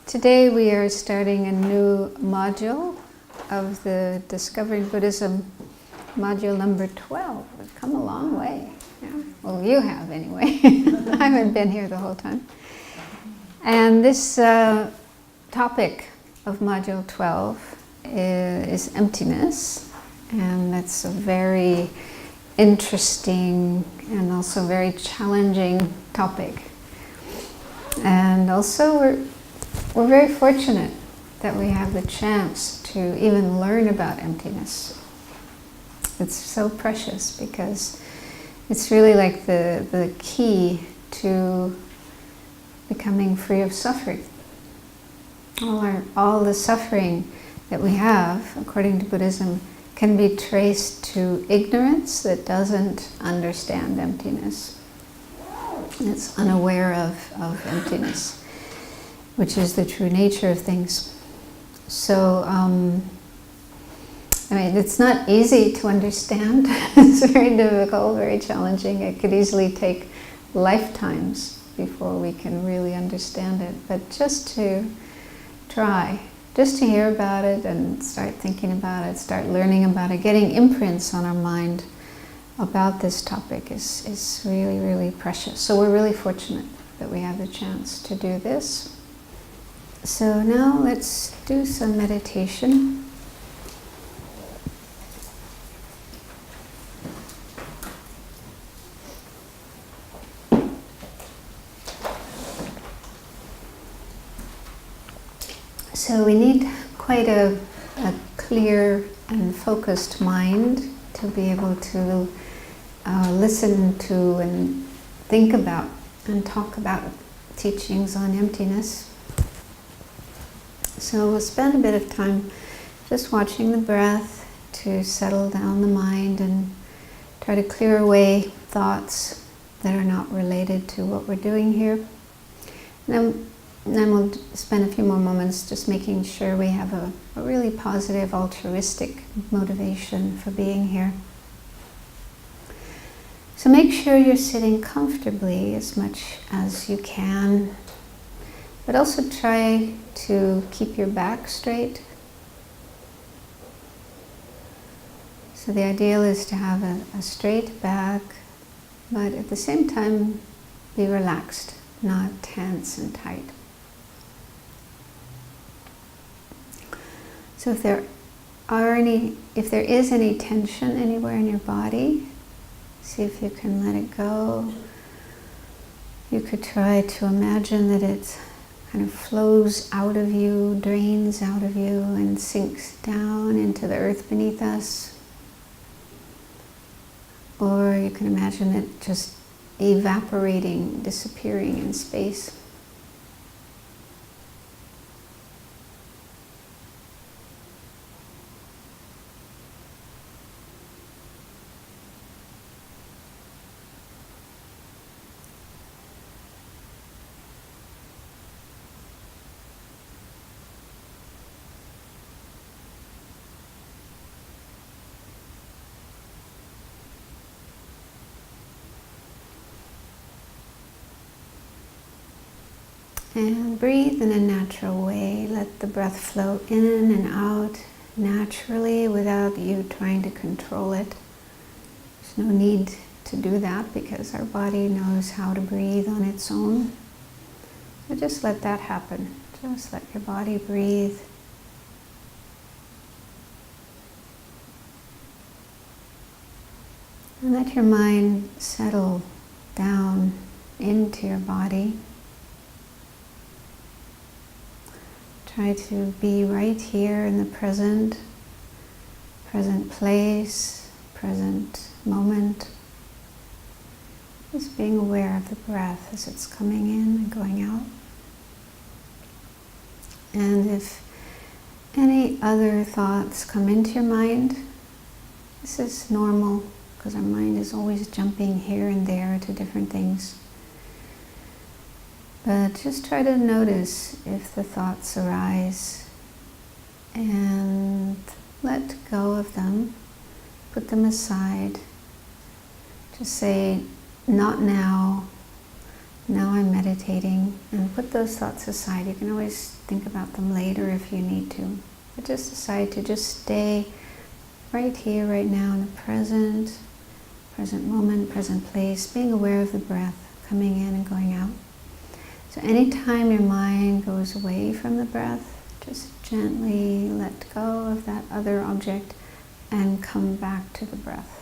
Today we are starting a new module of the Discovering Buddhism, module number 12. We've come a long way. Yeah. Well, you have anyway. I haven't been here the whole time. And this topic of module 12 is emptiness. And that's a very interesting and also very challenging topic. And also we're very fortunate that we have the chance to even learn about emptiness. It's so precious because it's really like the key to becoming free of suffering. All the suffering that we have, according to Buddhism, can be traced to ignorance that doesn't understand emptiness. It's unaware of emptiness, which is the true nature of things. So, I mean, it's not easy to understand. It's very difficult, very challenging. It could easily take lifetimes before we can really understand it. But just to try, just to hear about it and start thinking about it, start learning about it, getting imprints on our mind about this topic is really, really precious. So we're really fortunate that we have the chance to do this. So now let's do some meditation. So we need quite a clear and focused mind to be able to listen to and think about and talk about teachings on emptiness. So we'll spend a bit of time just watching the breath to settle down the mind and try to clear away thoughts that are not related to what we're doing here. And then we'll spend a few more moments just making sure we have a really positive, altruistic motivation for being here. So make sure you're sitting comfortably as much as you can, but also try to keep your back straight. So the ideal is to have a straight back, but at the same time be relaxed, not tense and tight. So if there is any tension anywhere in your body, see if you can let it go. You could try to imagine that it kind of flows out of you, drains out of you, and sinks down into the earth beneath us. Or you can imagine it just evaporating, disappearing in space. And breathe in a natural way. Let the breath flow in and out naturally without you trying to control it. There's no need to do that because our body knows how to breathe on its own. So just let that happen. Just let your body breathe. And let your mind settle down into your body. Try to be right here in the present place, present moment. Just being aware of the breath as it's coming in and going out. And if any other thoughts come into your mind, this is normal because our mind is always jumping here and there to different things. But just try to notice if the thoughts arise and let go of them, put them aside. Just say, not now, now I'm meditating, and put those thoughts aside. You can always think about them later if you need to. But just decide to just stay right here, right now, in the present moment, present place, being aware of the breath coming in and going out. So anytime your mind goes away from the breath, just gently let go of that other object and come back to the breath.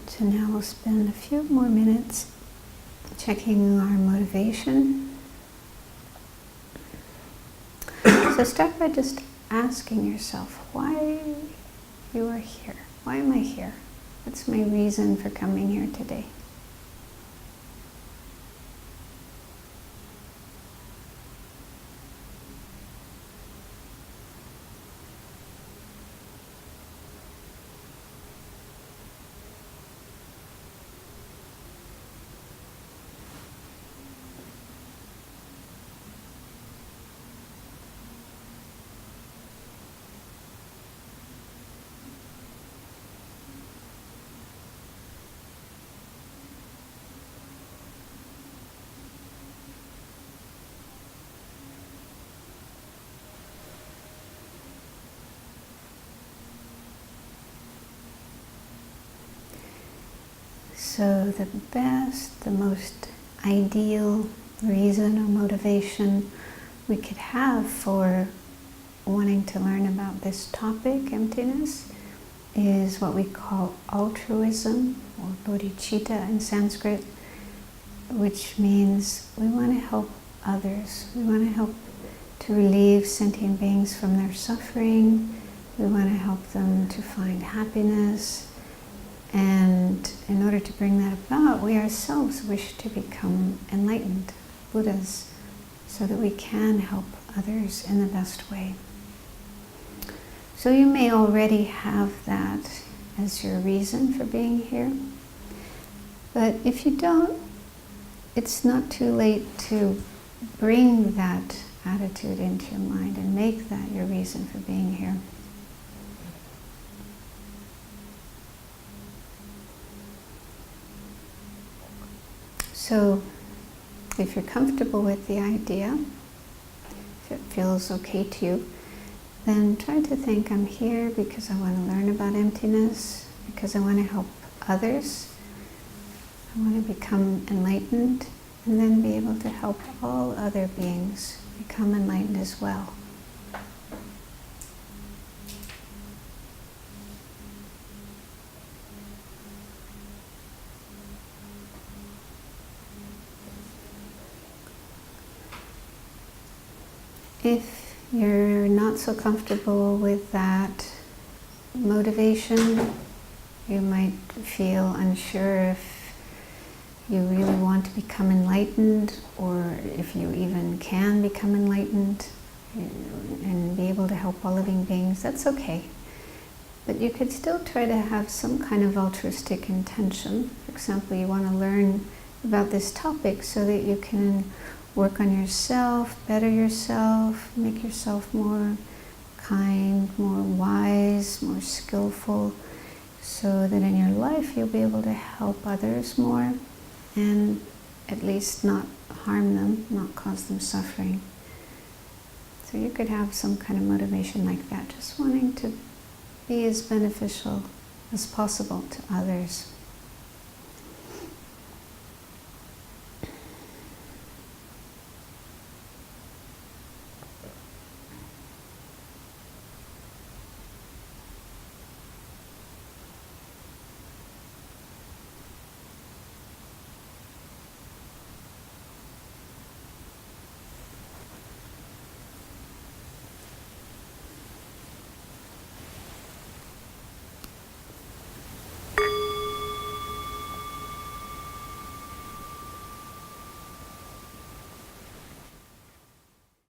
So now we'll spend a few more minutes checking our motivation. So start by just asking yourself why you are here. Why am I here? What's my reason for coming here today? So the best, the most ideal reason or motivation we could have for wanting to learn about this topic, emptiness, is what we call altruism, or bodhicitta in Sanskrit, which means we want to help others. We want to help to relieve sentient beings from their suffering. We want to help them to find happiness. And in order to bring that about, we ourselves wish to become enlightened Buddhas so that we can help others in the best way. So you may already have that as your reason for being here. But if you don't, it's not too late to bring that attitude into your mind and make that your reason for being here. So, if you're comfortable with the idea, if it feels okay to you, then try to think, I'm here because I want to learn about emptiness, because I want to help others, I want to become enlightened, and then be able to help all other beings become enlightened as well. If you're not so comfortable with that motivation, you might feel unsure if you really want to become enlightened, or if you even can become enlightened and be able to help all living beings. That's okay. But you could still try to have some kind of altruistic intention. For example, you want to learn about this topic so that you can work on yourself, better yourself, make yourself more kind, more wise, more skillful, so that in your life you'll be able to help others more and at least not harm them, not cause them suffering. So you could have some kind of motivation like that, just wanting to be as beneficial as possible to others.